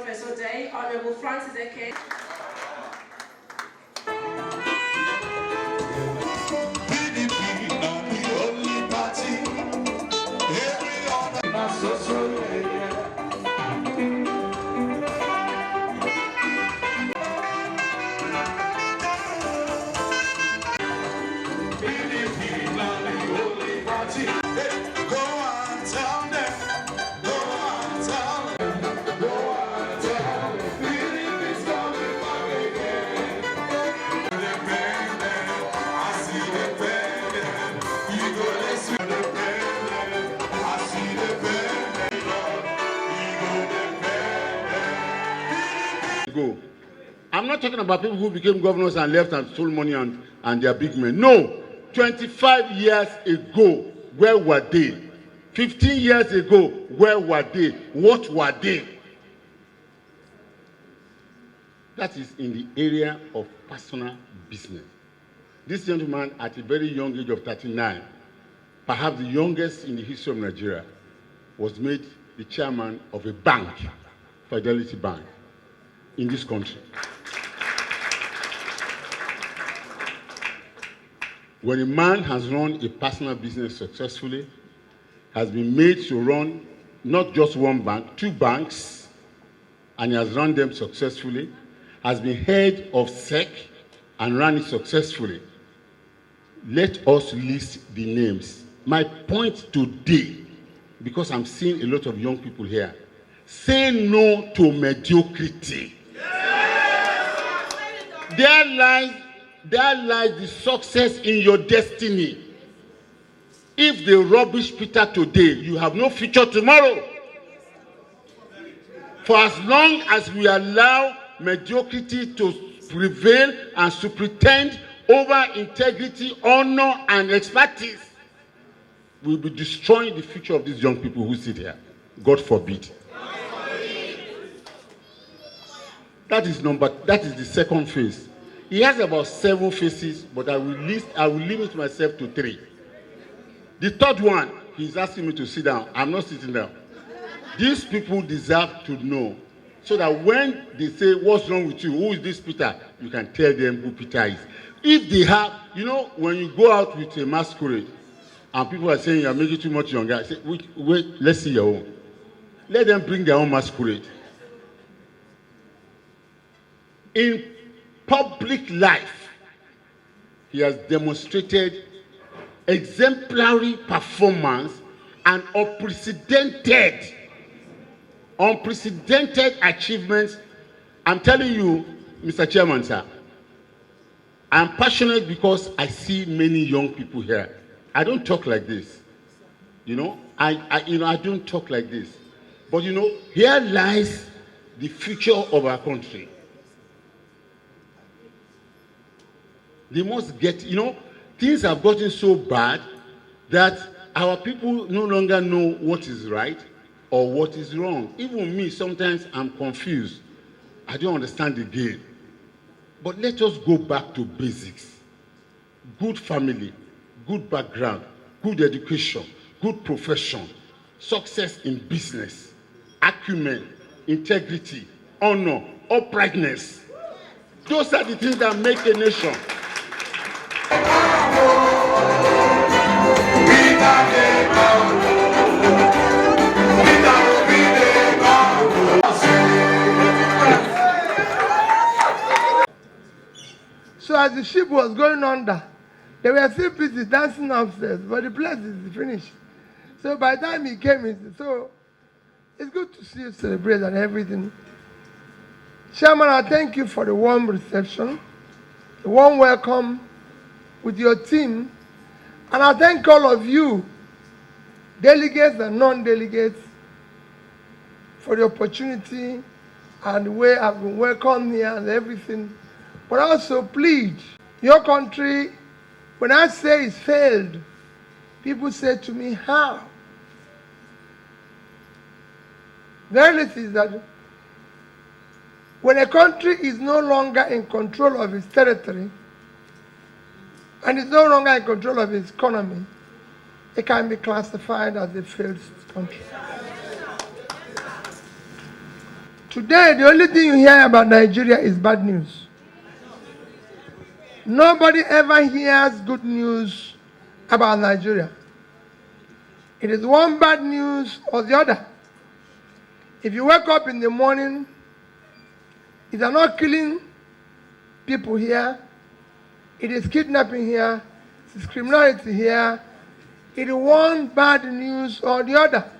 Professor Day, Honorable Francis Eke. PDP, not the only party. Every other not so PDP, not the only party. Hey, go and tell them. Go and tell them. Go and tell them. PDP's coming back again. Independent, I see the pendant. You go listen to the pendant. I see the pendant. You go the pendant. Go. I'm not talking about people who became governors and left and stole money and they're big men. No. 25 years ago, where were they? 15 years ago, where were they? What were they? That is in the area of personal business. This gentleman, at a very young age of 39, perhaps the youngest in the history of Nigeria, was made the chairman of a bank, Fidelity Bank, in this country. When a man has run a personal business successfully, has been made to run not just one bank, 2 banks, and he has run them successfully, has been head of SEC and ran it successfully, let us list the names. My point today, because I'm seeing a lot of young people here, say no to mediocrity. There lies the success in your destiny. If they rubbish Peter today, you have no future tomorrow. For as long as we allow mediocrity to prevail and to pretend over integrity, honor, and expertise, we'll be destroying the future of these young people who sit here. God forbid. That is the second phase. He has about 7 phases, but I will limit myself to 3. The third one, he's asking me to sit down. I'm not sitting down. These people deserve to know, so that when they say, what's wrong with you? Who is this Peter? You can tell them who Peter is. If they have, when you go out with a masquerade, and people are saying you're making too much younger, I say, wait, let's see your own. Let them bring their own masquerade. In public life, he has demonstrated exemplary performance and unprecedented achievements. I'm telling you, Mr. Chairman, sir, I'm passionate because I see many young people here. I don't talk like this. I don't talk like this. But here lies the future of our country. They must get, things have gotten so bad that our people no longer know what is right or what is wrong. Even me, sometimes I'm confused. I don't understand the game. But let us go back to basics. Good family, good background, good education, good profession, success in business, acumen, integrity, honor, uprightness. Those are the things that make a nation. So as the ship was going under, there were still pieces dancing upstairs, but the place is finished. So by the time he came, so it's good to see you celebrate and everything. Chairman, I thank you for the warm reception, the warm welcome with your team, and I thank all of you, delegates and non-delegates, for the opportunity and the way I've been welcomed here and everything. But also, please, your country, when I say it's failed, people say to me, how? The reality is that when a country is no longer in control of its territory and is no longer in control of its economy, it can be classified as a failed country. Today, the only thing you hear about Nigeria is bad news. Nobody ever hears good news about Nigeria. It is one bad news or the other. If you wake up in the morning, if they're not killing people here, it is kidnapping here, it is criminality here, it is one bad news or the other.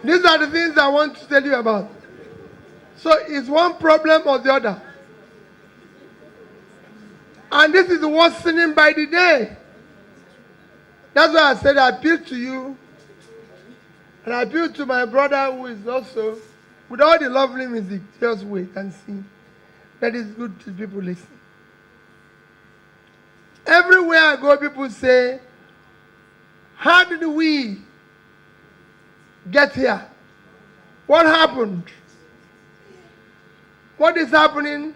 These are the things I want to tell you about. So it's one problem or the other. And this is worsening by the day. That's why I said I appeal to you. And I appeal to my brother who is also, with all the lovely music, just wait and see. That is good to people listen. Everywhere I go, people say, how did we get here? What happened? What is happening?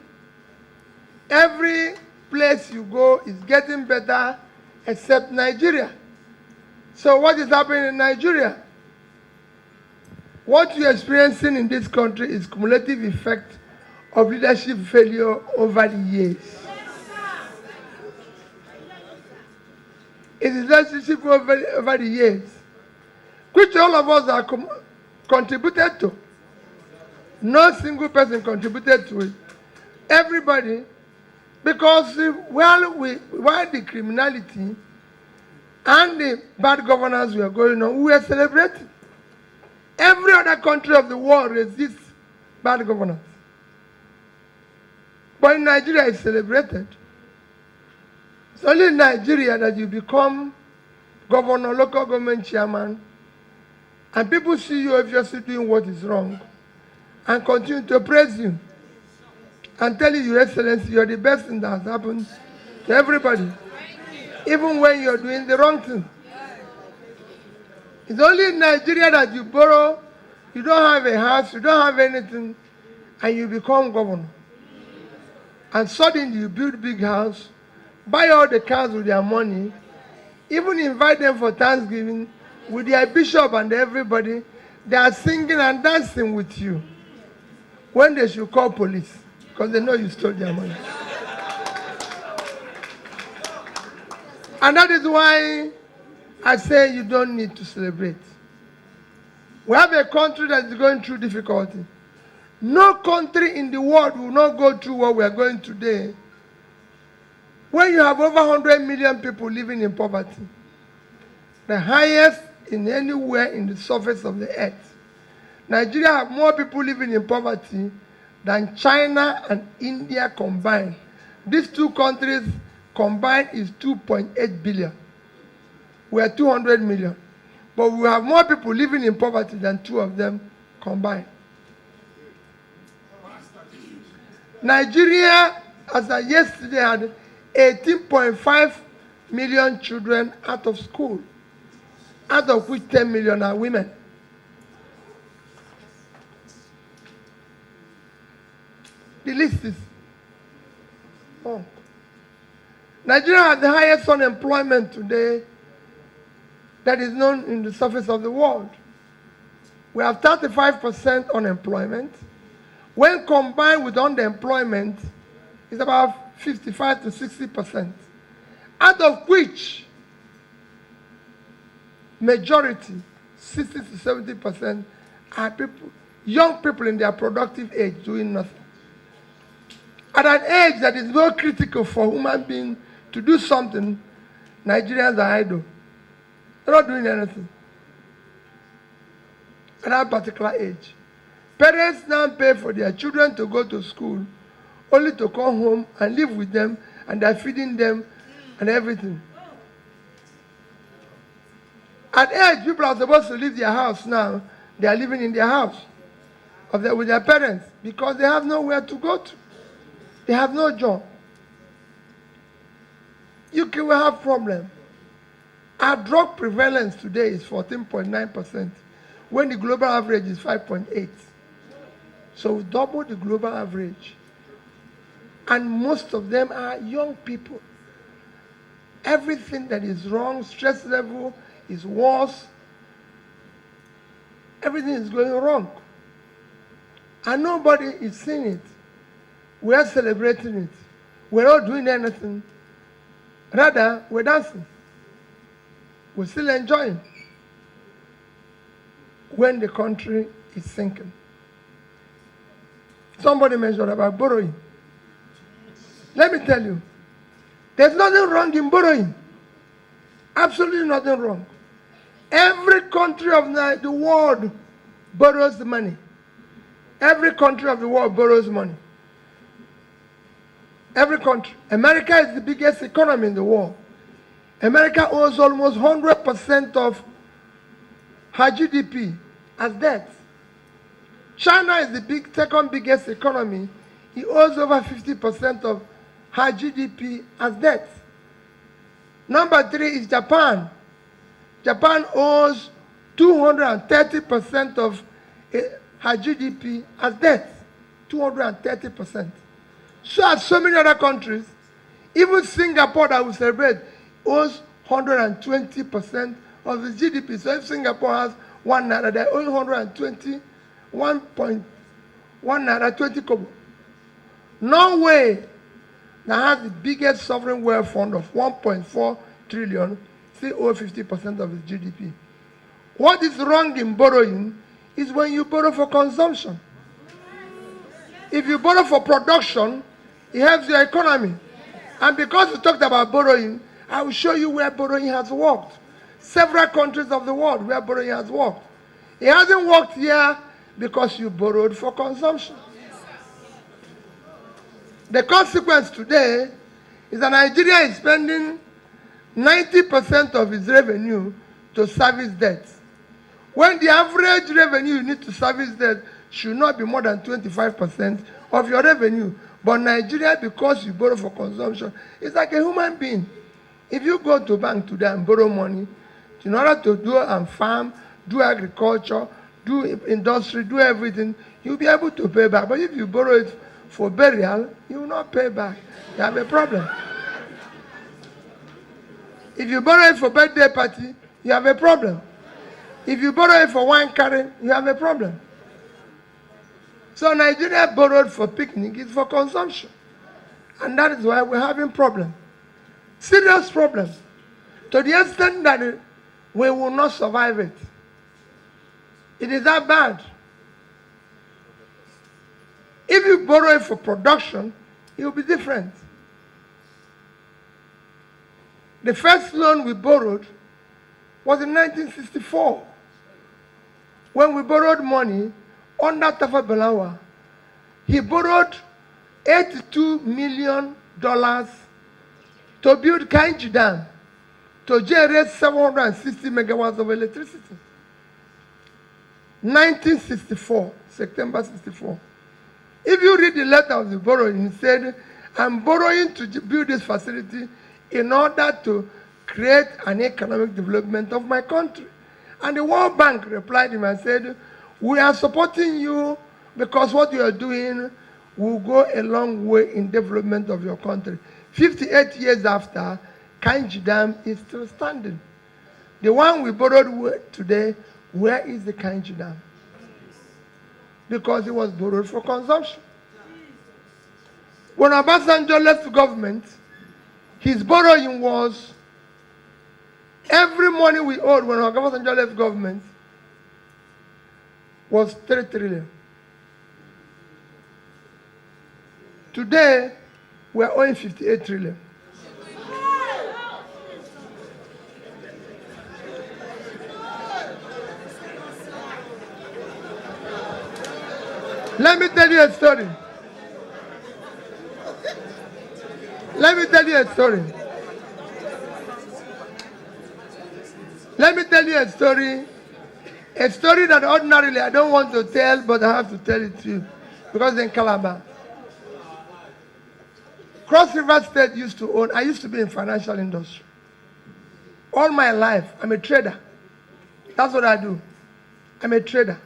Every place you go is getting better except Nigeria. So what is happening in Nigeria? What you're experiencing in this country is cumulative effect of leadership failure over the years. It is leadership over the years, which all of us are contributed to. No single person contributed to it. Everybody, because while the criminality and the bad governance were going on, we were celebrating. Every other country of the world resists bad governance. But in Nigeria, it's celebrated. It's only in Nigeria that you become governor, local government chairman, and people see you obviously doing what is wrong and continue to praise you and tell you, Your Excellency, you're the best thing that has happened to everybody, even when you're doing the wrong thing. It's only in Nigeria that you borrow, you don't have a house, you don't have anything, and you become governor. And suddenly you build a big house, buy all the cars with their money, even invite them for Thanksgiving with their bishop and everybody. They are singing and dancing with you when they should call police because they know you stole their money. And that is why I say you don't need to celebrate. We have a country that is going through difficulty. No country in the world will not go through what we are going today when you have over 100 million people living in poverty, the highest in anywhere in the surface of the earth. Nigeria have more people living in poverty than China and India combined. These two countries combined is 2.8 billion. We are 200 million. But we have more people living in poverty than two of them combined. Nigeria, as of yesterday, had 18.5 million children out of school, out of which 10 million are women. The list is long. Nigeria has the highest unemployment today that is known in the surface of the world. We have 35% unemployment. When combined with underemployment, it's about 55 to 60%, out of which majority, 60 to 70%, are people, young people in their productive age doing nothing. At an age that is very critical for human beings to do something, Nigerians are idle. They're not doing anything. At that particular age. Parents now pay for their children to go to school, only to come home and live with them, and they're feeding them and everything. At age, people are supposed to leave their house now. They are living in their house with their parents because they have nowhere to go to. They have no job. UK will have problem. Our drug prevalence today is 14.9%, when the global average is 5.8%. So we double the global average. And most of them are young people. Everything that is wrong, stress level is worse. everything is going wrong. And nobody is seeing it. We are celebrating it. We're not doing anything. Rather, we're dancing. We're still enjoying when the country is sinking. Somebody mentioned about borrowing. Let me tell you, there's nothing wrong in borrowing. Absolutely nothing wrong. Every country of the world borrows money. Every country of the world borrows money. Every country. America is the biggest economy in the world. America owes almost 100% of her GDP as debt. China is the second biggest economy. It owes over 50% of her GDP as debt. Number 3 is Japan. Japan owes 230% of her GDP as debt. 230%. So as so many other countries, even Singapore that we celebrate owes 120% of the GDP. So if Singapore has 1 naira, they owe 120, 1.1 naira, 20 kobo. Norway, that has the biggest sovereign wealth fund of 1.4 trillion, still owe 50% of its GDP. What is wrong in borrowing is when you borrow for consumption. If you borrow for production, it helps your economy. And because we talked about borrowing, I will show you where borrowing has worked. Several countries of the world where borrowing has worked. It hasn't worked here because you borrowed for consumption. The consequence today is that Nigeria is spending 90% of its revenue to service debt. When the average revenue you need to service debt should not be more than 25% of your revenue. But Nigeria, because you borrow for consumption, it's like a human being. If you go to bank today and borrow money, in order to do and farm, do agriculture, do industry, do everything, you'll be able to pay back. But if you borrow it for burial, you will not pay back. You have a problem. If you borrow it for birthday party, you have a problem. If you borrow it for wine carrying, you have a problem. So Nigeria borrowed for picnic is for consumption. And that is why we're having problems. Serious problems. To the extent that we will not survive it. It is that bad. If you borrow it for production, it will be different. The first loan we borrowed was in 1964. When we borrowed money under Tafa Belawa, he borrowed $82 million to build Kainji Dam to generate 760 megawatts of electricity. 1964, September 64. If you read the letter of the borrowing, he said, I'm borrowing to build this facility in order to create an economic development of my country. And the World Bank replied him and said, we are supporting you because what you are doing will go a long way in development of your country. 58 years after, Kainji Dam is still standing. The one we borrowed today, where is the Kainji Dam? Because it was borrowed for consumption. When Obasanjo left the government, his borrowing was every money we owed when Obasanjo left government was 3 trillion. Today, we are owing 58 trillion. Let me tell you a story. Let me tell you a story. Let me tell you a story. A story that ordinarily I don't want to tell, but I have to tell it to you. Because it's in Calabar. Cross River State used to own, I used to be in financial industry. All my life, I'm a trader. That's what I do. I'm a trader.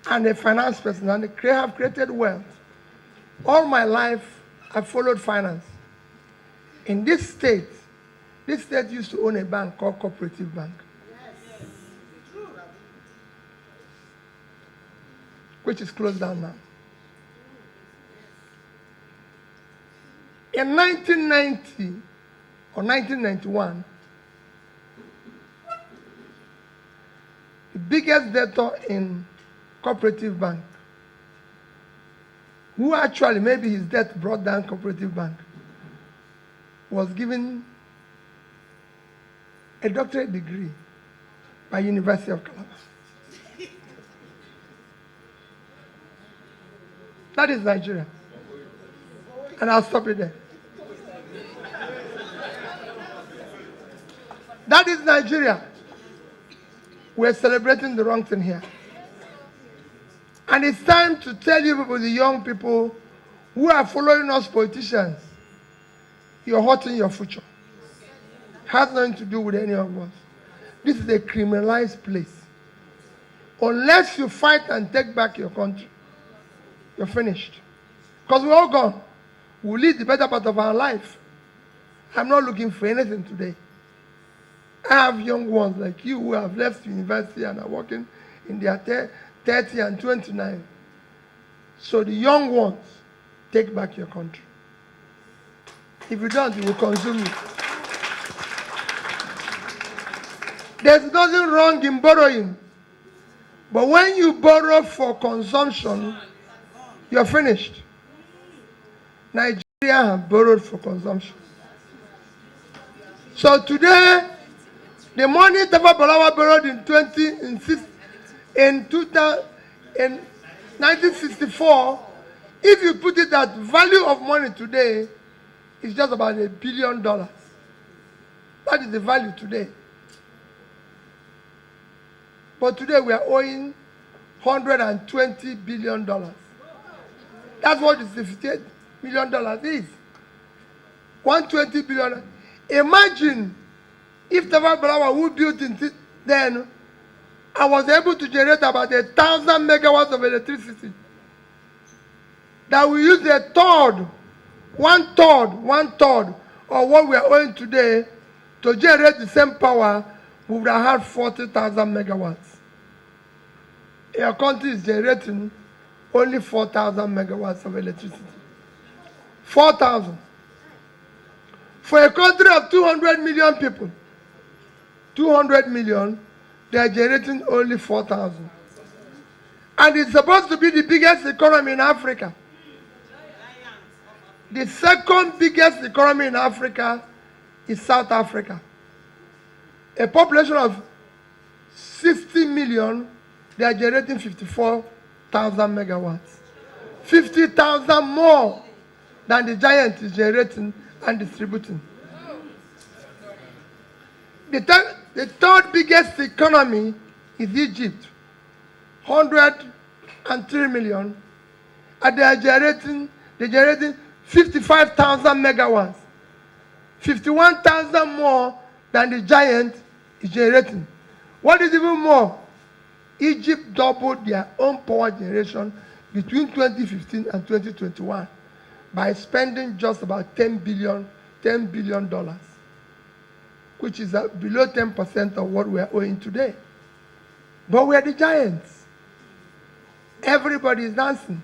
And a finance person, and I have created wealth. All my life, I followed finance. In this state used to own a bank called Cooperative Bank. which is closed down now. In 1990 or 1991, the biggest debtor in Cooperative Bank, who actually maybe his debt brought down Cooperative Bank, was given a doctorate degree by University of Calabar. That is Nigeria. And I'll stop it there. That is Nigeria. We're celebrating the wrong thing here. And it's time to tell you people, the young people who are following us politicians, you're hurting your future. Has nothing to do with any of us. This is a criminalized place. Unless you fight and take back your country, you're finished. Because we're all gone. We'll lead the better part of our life. I'm not looking for anything today. I have young ones like you who have left university and are working in their 30 and 29. So the young ones, take back your country. If you don't, it will consume you. There's nothing wrong in borrowing. But when you borrow for consumption, you're finished. Nigeria have borrowed for consumption. So today, the money Tafa Balawa borrowed in 1964, if you put it at value of money today, it's just about $1 billion. That is the value today. But today we are owing $120 billion. That's what the $58 million is. $120 billion. Imagine if Tafa Balawa, who built it then, I was able to generate about 1,000 megawatts of electricity. That we use one third of what we are owing today to generate the same power, we would have had 40,000 megawatts. Our country is generating only 4,000 megawatts of electricity. 4,000. For a country of 200 million people, 200 million, they are generating only 4,000. And it's supposed to be the biggest economy in Africa. The second biggest economy in Africa is South Africa. A population of 60 million, they are generating 54,000 megawatts. 50,000 more than the giant is generating and distributing. The third biggest economy is Egypt, 103 million, and they're generating 55,000 megawatts, 51,000 more than the giant is generating. What is even more? Egypt doubled their own power generation between 2015 and 2021 by spending just about $10 billion, which is below 10% of what we are owing today. But we are the giants. Everybody is dancing.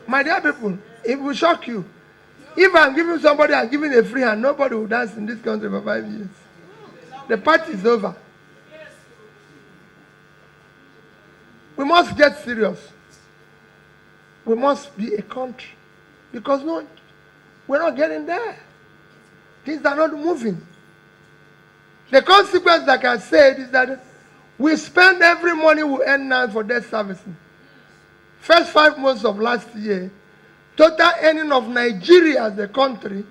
My dear people, it will shock you. If I'm giving somebody, I'm giving a free hand, nobody will dance in this country for 5 years. The party is over. We must get serious. We must be a country. Because no, we're not getting there. Things are not moving. The consequence, like I said, is that we spend every money we earn now for debt servicing. First 5 months of last year, total earning of Nigeria as a country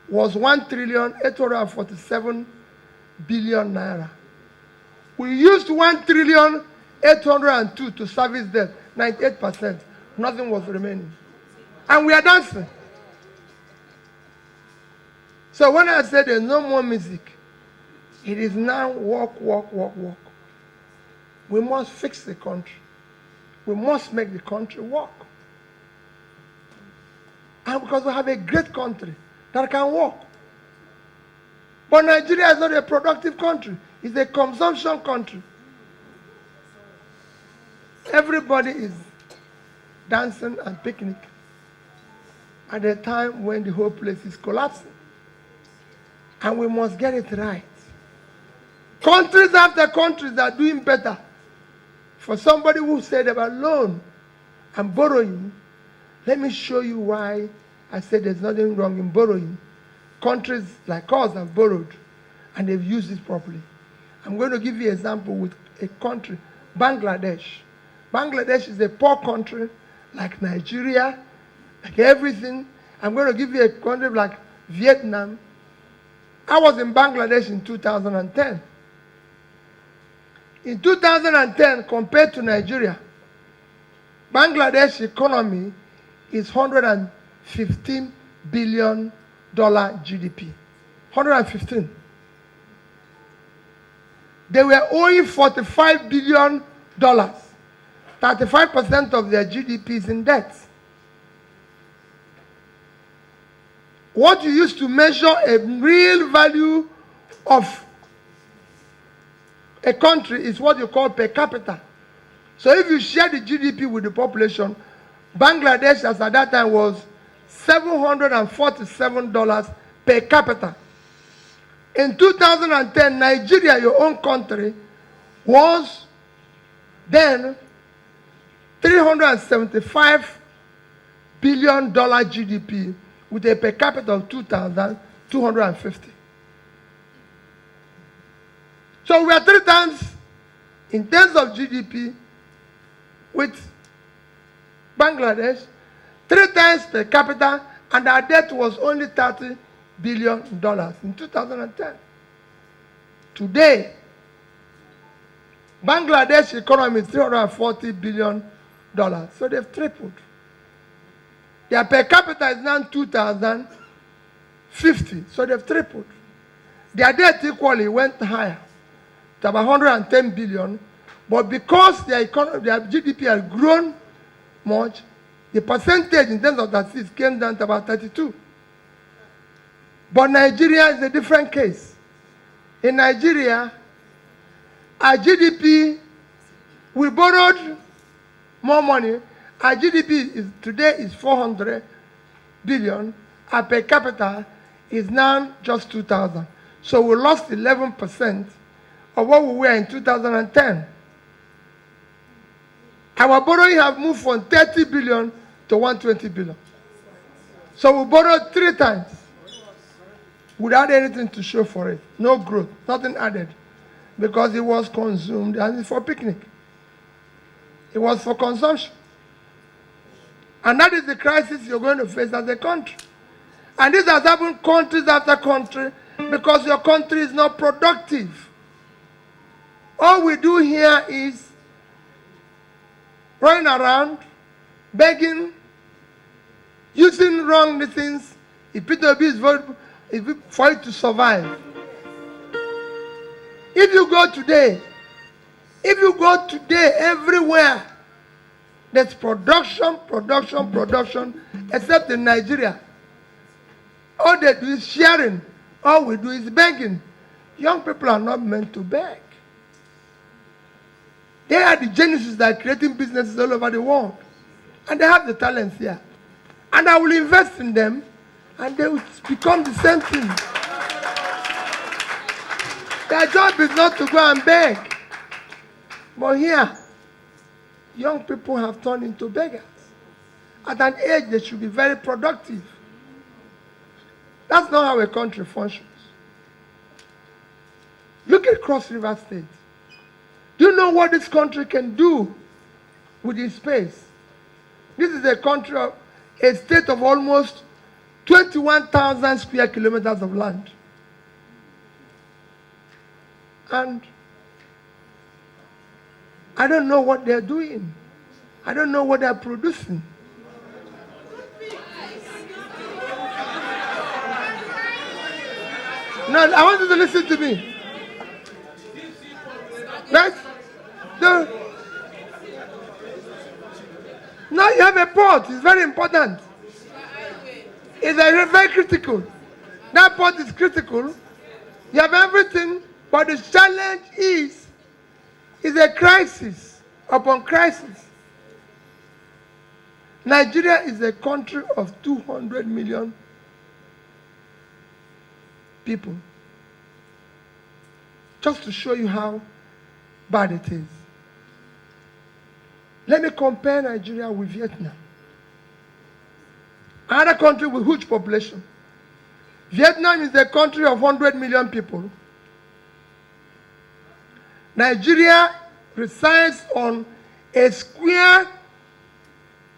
was 1,847 billion naira. We used 1,802 to service debt, 98%. Nothing was remaining. And we are dancing. So when I say there's no more music, it is now walk, walk, walk, walk. We must fix the country. We must make the country work. And because we have a great country that can work. But Nigeria is not a productive country. It's a consumption country. Everybody is dancing and picnic at a time when the whole place is collapsing. And we must get it right. Countries after countries are doing better. For somebody who said about loan and borrowing, let me show you why I said there's nothing wrong in borrowing. Countries like us have borrowed, and they've used it properly. I'm going to give you an example with a country, Bangladesh. Bangladesh is a poor country, like Nigeria, like everything. I'm going to give you a country like Vietnam. I was in Bangladesh in 2010. In 2010, compared to Nigeria, Bangladesh economy is $115 billion GDP. 115. They were owing $45 billion. 35% of their GDP is in debt. What you used to measure a real value of a country is what you call per capita. So if you share the GDP with the population, Bangladesh as at that time was $747 per capita. In 2010, Nigeria, your own country, was then $375 billion GDP with a per capita of 2,250. So we are 3 times in terms of GDP with Bangladesh, 3 times per capita, and our debt was only $30 billion in 2010. Today, Bangladesh economy is $340 billion. So they've tripled. Their per capita is now 2,050. So they've tripled. Their debt equally went higher to about 110 billion. But because their economy, their GDP has grown much, the percentage in terms of that came down to about 32. But Nigeria is a different case. In Nigeria, our GDP, we borrowed more money. Our GDP today is 400 billion. Our per capita is now just 2,000. So we lost 11% of what we were in 2010. Our borrowing have moved from 30 billion to 120 billion. So we borrowed 3 times without anything to show for it. No growth, nothing added. Because it was consumed and it's for picnic. It was for consumption. And that is the crisis you're going to face as a country. And this has happened countries after country because your country is not productive. All we do here is running around, begging, using wrong things. If PDP is voted for it to survive. If you go today everywhere, there's production, except in Nigeria. All they do is sharing. All we do is begging. Young people are not meant to beg. They are the geniuses that are creating businesses all over the world. And they have the talents here. And I will invest in them, and they will become the same thing. Their job is not to go and beg. But here, young people have turned into beggars. At an age, they should be very productive. That's not how a country functions. Look at Cross River State. Do you know what this country can do with its space? This is a state of almost 21,000 square kilometers of land. And I don't know what they're doing. I don't know what they're producing. No, I want you to listen to me. Right? Now you have a port. It's very important. It's very critical. That port is critical. You have everything, but the challenge is a crisis upon crisis. Nigeria is a country of 200 million people. Just to show you how bad it is. Let me compare Nigeria with Vietnam. Another country with huge population. Vietnam is a country of 100 million people. Nigeria resides on a square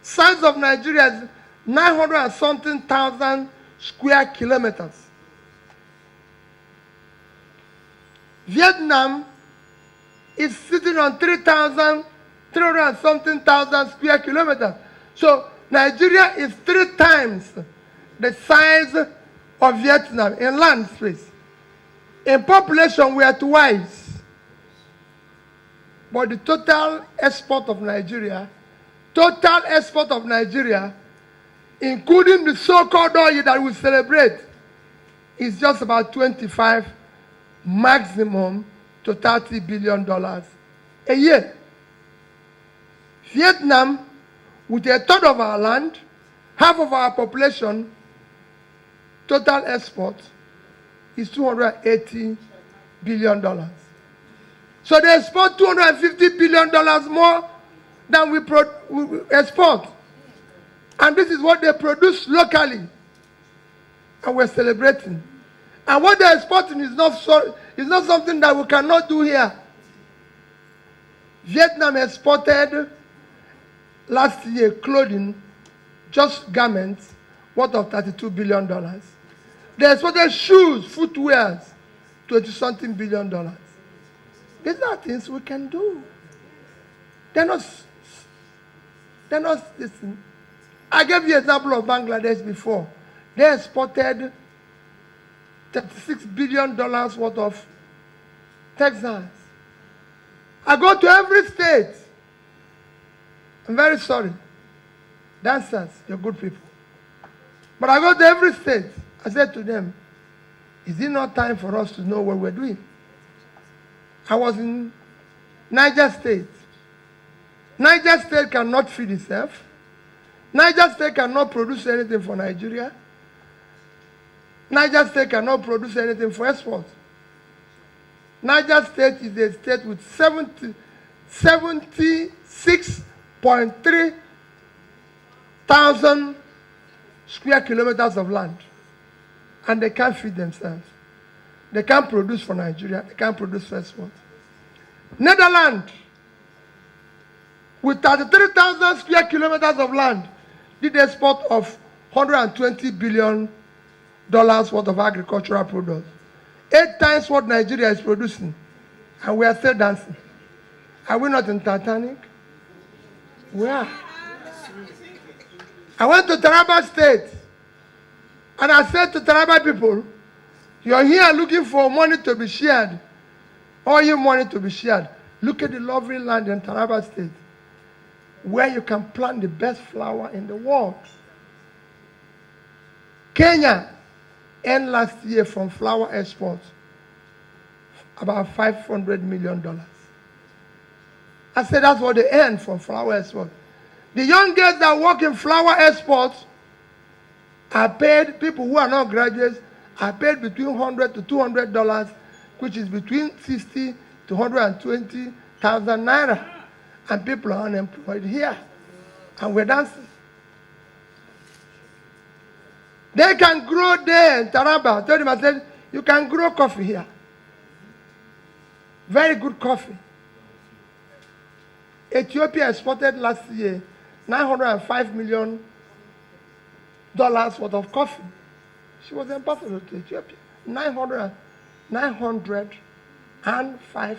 size of Nigeria is 900 and something thousand square kilometers. Vietnam is sitting on 300 and something thousand square kilometers. So Nigeria is 3 times the size of Vietnam in land space. In population, we are twice. But the total export of Nigeria, including the so-called oil that we celebrate, is just about 25 maximum to $30 billion a year. Vietnam, with a third of our land, half of our population, total export is $280 billion. So they export $250 billion more than we export. And this is what they produce locally. And we're celebrating. And what they're exporting is not something that we cannot do here. Vietnam exported last year clothing, just garments, worth of $32 billion. They exported shoes, footwear, $20-something billion. These are things we can do. They're not listen. I gave you an example of Bangladesh before. They exported $36 billion worth of textiles. I go to every state. I'm very sorry. Dancers, you're good people. But I go to every state. I said to them, is it not time for us to know what we're doing? I was in Niger State. Niger State cannot feed itself. Niger State cannot produce anything for Nigeria. Niger State cannot produce anything for export. Niger State is a state with 76.3 thousand square kilometers of land. And they can't feed themselves. They can't produce for Nigeria. They can't produce for export. Netherlands, with 33,000 square kilometers of land, did export of $120 billion worth of agricultural products. 8 times what Nigeria is producing. And we are still dancing. Are we not in Titanic? We are. I went to Taraba State. And I said to Taraba people, you're here looking for money to be shared. Oil money to be shared. Look at the lovely land in Taraba State, where you can plant the best flower in the world. Kenya earned last year from flower exports about $500 million. I said that's what they earned from flower export. The young girls that work in flower exports are paid, people who are not graduates, are paid between $100 to $200, which is between 60 to 120,000 naira. And people are unemployed here. And we're dancing. They can grow there in Taraba. I told them, I said, you can grow coffee here. Very good coffee. Ethiopia exported last year $905 million worth of coffee. She was ambassador to Ethiopia. $905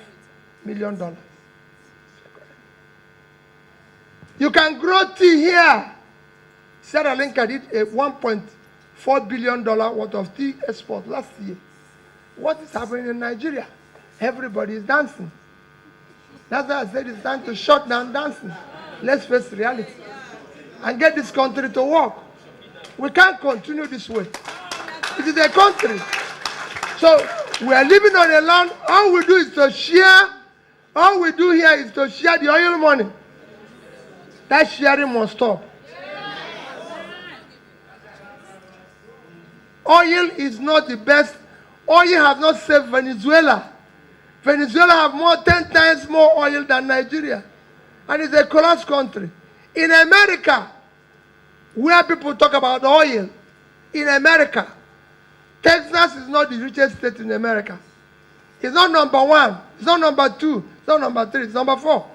million. You can grow tea here. Sarah Linka did a $1.4 billion worth of tea export last year. What is happening in Nigeria? Everybody is dancing. That's why I said it's time to shut down dancing. Let's face reality and get this country to work. We can't continue this way. It is a country. So we are living on a land. All we do is to share. All we do here is to share the oil money. That sharing must stop. Oil is not the best. Oil has not saved Venezuela. Venezuela have 10 times more oil than Nigeria. And it's a collapsed country. In America, where people talk about oil, in America, Texas is not the richest state in America. It's not number 1. It's not number 2. It's not number 3. It's number 4.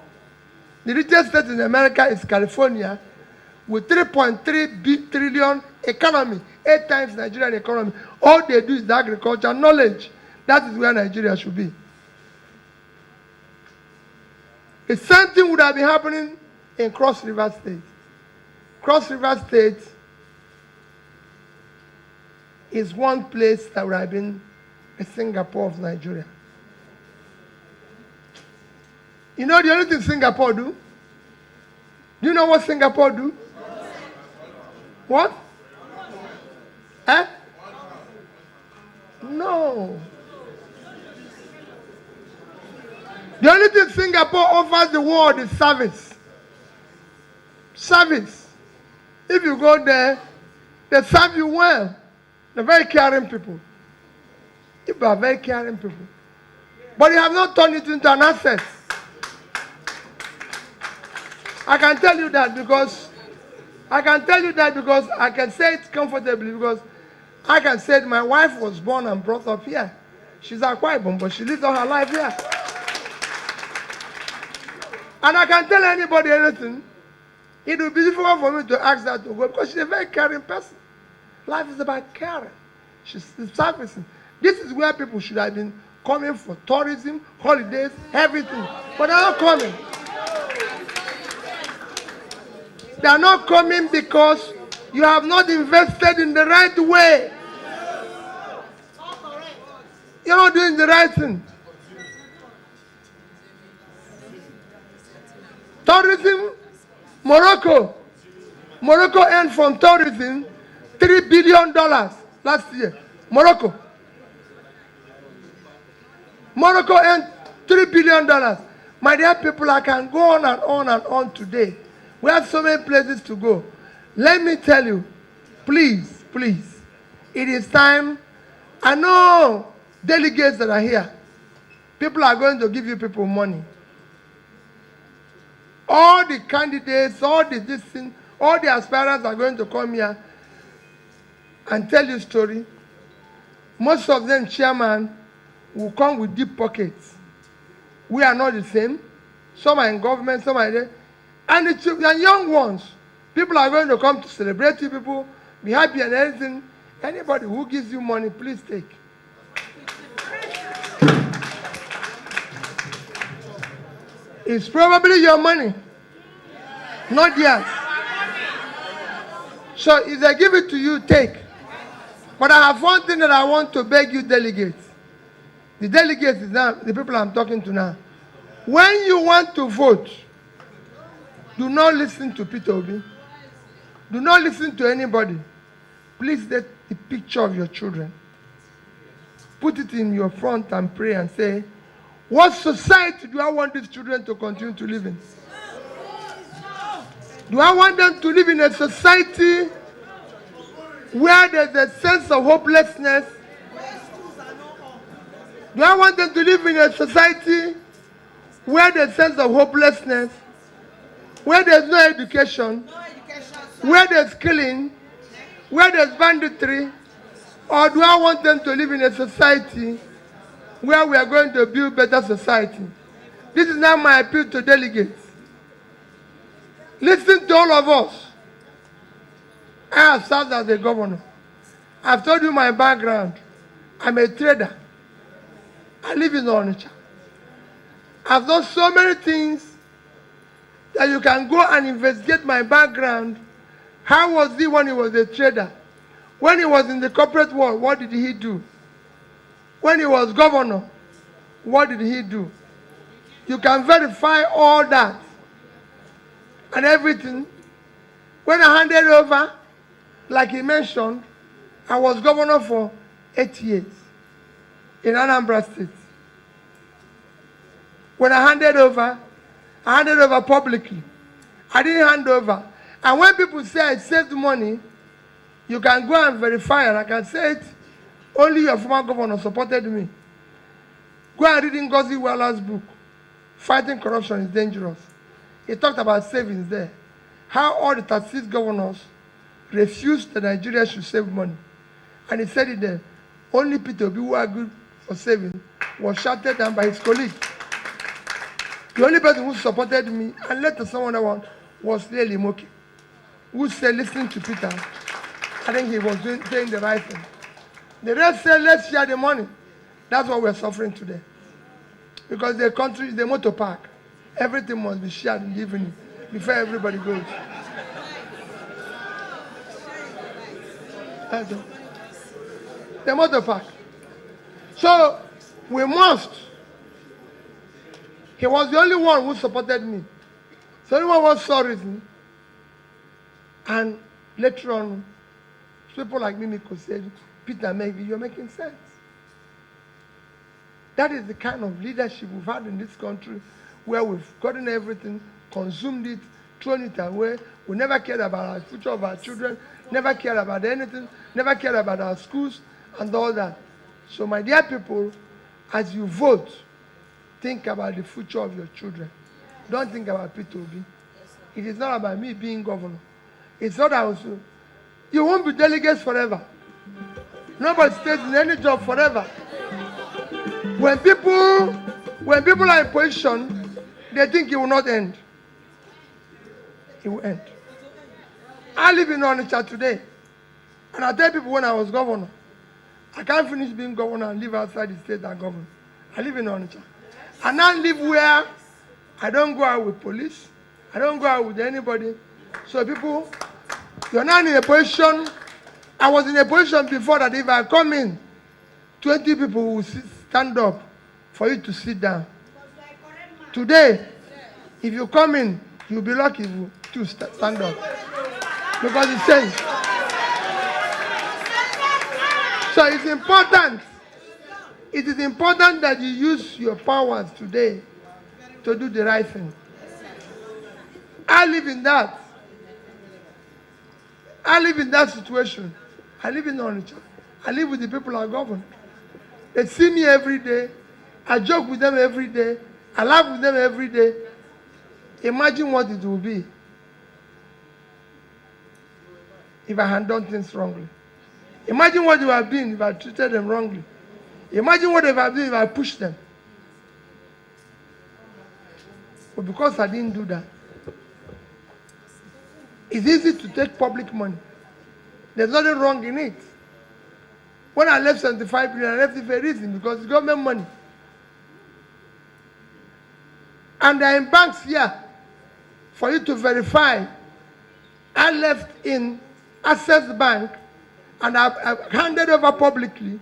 The richest state in America is California with 3.3 trillion economy, 8 times Nigerian economy. All they do is the agriculture knowledge. That is where Nigeria should be. The same thing would have been happening in Cross River State. Cross River State is one place that would have been a Singapore of Nigeria. You know the only thing Singapore do? Do you know what Singapore do? What? Eh? No. The only thing Singapore offers the world is service. Service. If you go there, they serve you well. They're very caring people. People are very caring people. But you have not turned it into an asset. I can tell you that because I can say it comfortably because I can say my wife was born and brought up here. She's a Akwa, but she lived all her life here. And I can tell anybody anything. It would be difficult for me to ask that to go because she's a very caring person. Life is about caring. She's servicing. This is where people should have been coming for tourism, holidays, everything. But they're not coming. They are not coming because you have not invested in the right way. You're not doing the right thing. Tourism, Morocco earned from tourism $3 billion last year. Morocco earned $3 billion. My dear people, I can go on and on and on today. We have so many places to go. Let me tell you, please, it is time. I know delegates that are here. People are going to give you people money. All the candidates, all the aspirants are going to come here and tell you a story. Most of them, chairman, will come with deep pockets. We are not the same. Some are in government, some are there. And the young ones, people are going to come to celebrate you people, be happy and everything. Anybody who gives you money, please take. It's probably your money, not theirs. So if they give it to you, take. But I have one thing that I want to beg you delegates. The delegates is now the people I'm talking to now. When you want to vote, do not listen to Peter Obi. Do not listen to anybody. Please take the picture of your children. Put it in your front and pray and say, what society do I want these children to continue to live in? Do I want them to live in a society where there's a sense of hopelessness? Do I want them to live in a society where there's a sense of hopelessness, where there's no education, where there's killing, where there's banditry? Or do I want them to live in a society where we are going to build better society? This is now my appeal to delegates. Listen to all of us. I have served as a governor. I've told you my background. I'm a trader. I live in Onitsha. I've done so many things that you can go and investigate my background. How was he when he was a trader? When he was in the corporate world, what did he do? When he was governor, what did he do? You can verify all that and everything. When I handed over, like he mentioned, I was governor for 8 years in Anambra State. When I handed over publicly. I didn't hand over. And when people say I saved money, You can go and verify, and I can say it. Only your former governor supported me. Go and read Ngozi Wala's book, Fighting Corruption is Dangerous. He talked about savings there. How all the 36 governors refused that Nigeria should save money. And he said it there. Only PDP who are good for saving was shouted down by his colleague. The only person who supported me, and later someone else, was Lely Moki, who said, listening to Peter, I think he was saying the right thing. The rest said, let's share the money. That's what we're suffering today. Because the country is the motor park. Everything must be shared in the evening before everybody goes. The motor park. So we must. He was the only one who supported me. So anyone was sorry. And later on, people like Mimiko said, Peter, maybe you're making sense. That is the kind of leadership we've had in this country, where we've gotten everything, consumed it, thrown it away. We never cared about the future of our children, never cared about anything, never cared about our schools and all that. So my dear people, as you vote, think about the future of your children. Don't think about P2B. It is not about me being governor. It's not also. You won't be delegates forever. Nobody stays in any job forever. When people are in position, they think it will not end. It will end. I live in Onitsha today. And I tell people when I was governor, I can't finish being governor and live outside the state and governor. I live in Onitsha. I now live where I don't go out with police. I don't go out with anybody. So people, you're not in a position. I was in a position before that if I come in, 20 people will stand up for you to sit down. Today, if you come in, you'll be lucky to stand up. Because it's changed. So it's important. It is important that you use your powers today to do the right thing. I live in that. I live in that situation. I live in Onitsha. I live with the people I govern. They see me every day. I joke with them every day. I laugh with them every day. Imagine what it will be if I had done things wrongly. Imagine what it would have been if I treated them wrongly. Imagine what it would have been if I pushed them. But because I didn't do that, it's easy to take public money. There's nothing wrong in it. When I left 75 billion, I left it for a reason, because it's government money. And there are in banks here for you to verify. I left in Access Bank, and I've handed over publicly,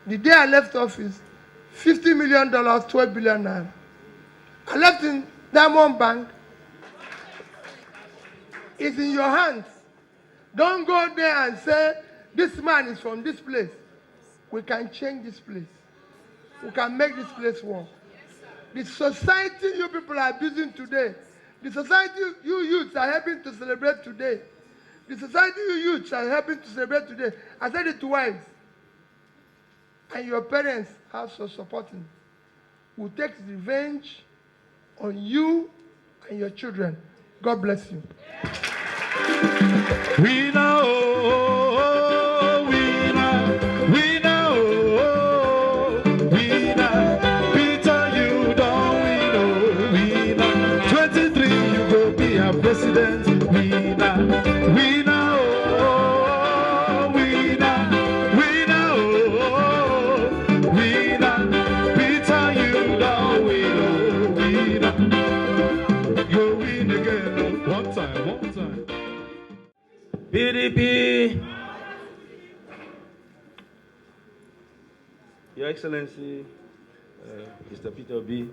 the day I left office, $50 million, 12 billion naira. I left in Diamond Bank. It's in your hands. Don't go there and say, this man is from this place. We can change this place. We can make this place work. The society you people are abusing today, the society you youths are helping to celebrate today, the society you youths are helping to celebrate today, I said it to wives, and your parents also supporting, will take revenge on you and your children. God bless you. We know, we know, Peter, you don't, we know, 23, you go be our president, we know, we know, Peter, you don't, we know, you win again, one time. PDP, Your Excellency, Mr. Peter B.,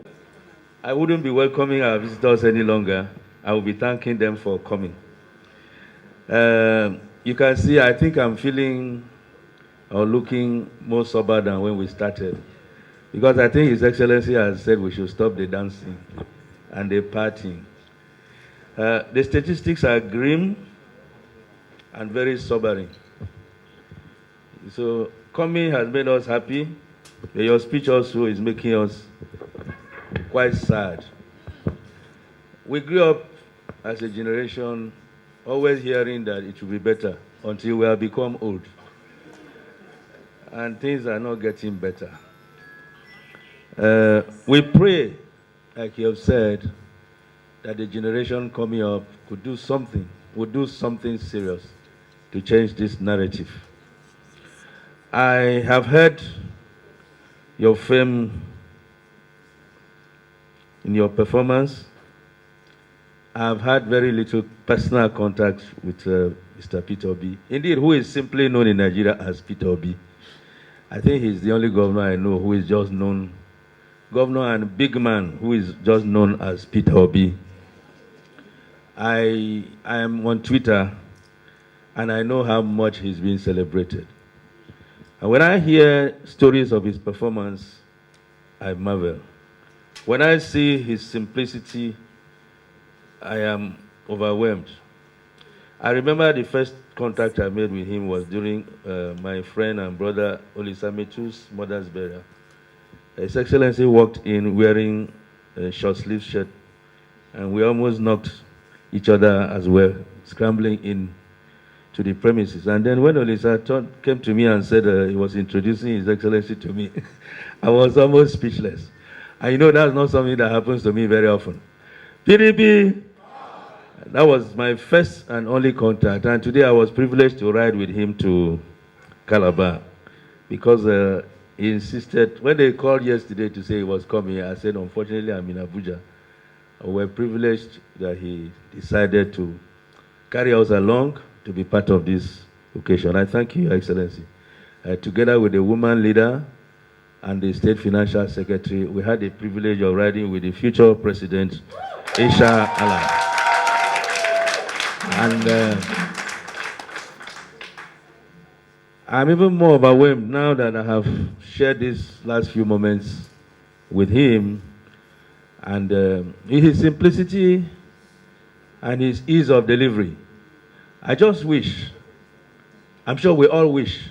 I wouldn't be welcoming our visitors any longer. I will be thanking them for coming. You can see, I think I'm feeling or looking more sober than when we started, because I think His Excellency has said we should stop the dancing and the partying. The statistics are grim and very sobering. So coming has made us happy. But your speech also is making us quite sad. We grew up as a generation always hearing that it will be better until we have become old. And things are not getting better. We pray, like you have said, that the generation coming up would do something serious to change this narrative. I have heard your fame in your performance. I've had very little personal contact with Mr. Peter Obi, indeed, who is simply known in Nigeria as Peter Obi. I think he's the only governor I know who is just known, governor and big man who is just known as Peter Obi. I am on Twitter, and I know how much he's being celebrated. And when I hear stories of his performance, I marvel. When I see his simplicity, I am overwhelmed. I remember the first contact I made with him was during my friend and brother Olisametu's mother's burial. His Excellency walked in wearing a short-sleeved shirt, and we almost knocked each other as well, scrambling in to the premises. And then when Olisa came to me and said he was introducing His Excellency to me, I was almost speechless. And you know, that's not something that happens to me very often. PDP, that was my first and only contact. And today I was privileged to ride with him to Calabar because he insisted, when they called yesterday to say he was coming, I said, unfortunately, I'm in Abuja. We're privileged that he decided to carry us along to be part of this occasion. I thank you, Your Excellency. Together with the woman leader and the State Financial Secretary, we had the privilege of riding with the future President, Isha Alam. And I'm even more overwhelmed now that I have shared these last few moments with him. And his simplicity and his ease of delivery. I just wish, I'm sure we all wish,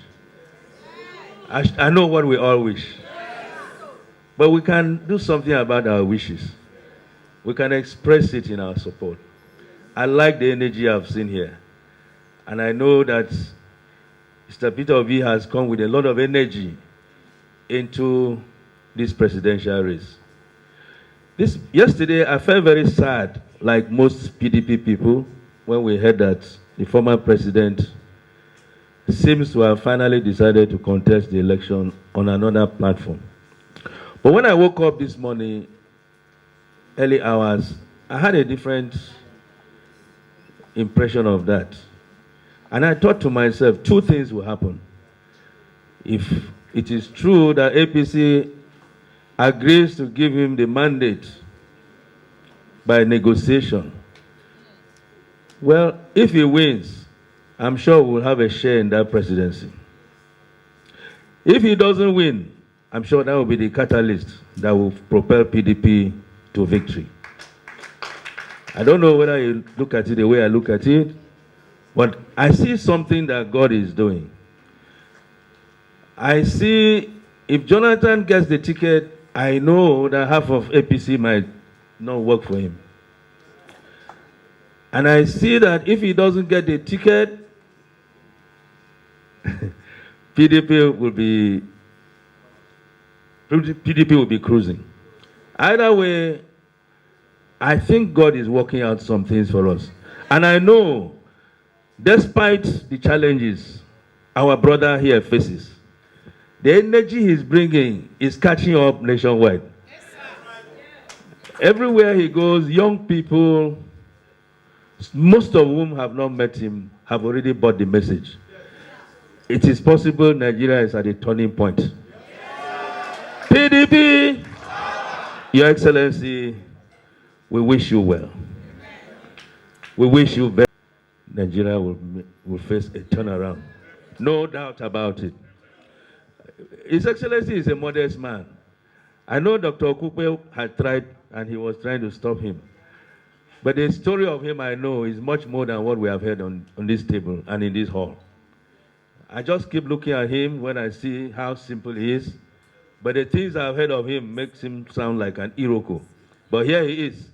I know what we all wish, but we can do something about our wishes. We can express it in our support. I like the energy I've seen here. And I know that Mr. Peter Obi has come with a lot of energy into this presidential race. Yesterday, I felt very sad, like most PDP people, when we heard that the former president seems to have finally decided to contest the election on another platform. But when I woke up this morning, early hours, I had a different impression of that. And I thought to myself, two things will happen. If it is true that APC agrees to give him the mandate by negotiation, well, if he wins, I'm sure we'll have a share in that presidency. If he doesn't win, I'm sure that will be the catalyst that will propel PDP to victory. I don't know whether you look at it the way I look at it, but I see something that God is doing. I see if Jonathan gets the ticket, I know that half of APC might not work for him. And I see that if he doesn't get the ticket, PDP will be cruising. Either way, I think God is working out some things for us. And I know, despite the challenges our brother here faces, the energy he's bringing is catching up nationwide. Everywhere he goes, young people, most of whom have not met him, have already bought the message. It is possible Nigeria is at a turning point. PDP, Your Excellency, we wish you well. We wish you well. Nigeria will face a turnaround. No doubt about it. His Excellency is a modest man. I know Dr. Okupe had tried and he was trying to stop him. But the story of him I know is much more than what we have heard on this table and in this hall. I just keep looking at him when I see how simple he is. But the things I've heard of him makes him sound like an Iroko. But here he is.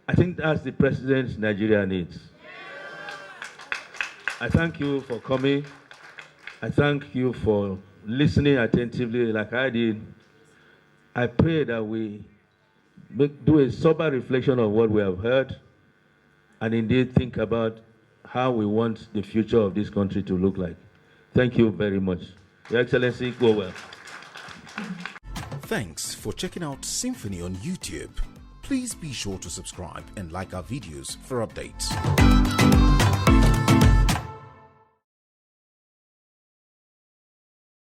I think that's the president Nigeria needs. I thank you for coming. I thank you for listening attentively like I did. I pray that we do a sober reflection of what we have heard and indeed think about how we want the future of this country to look like. Thank you very much. Your Excellency, go well. Thanks for checking out SYMFONI on YouTube. Please be sure to subscribe and like our videos for updates.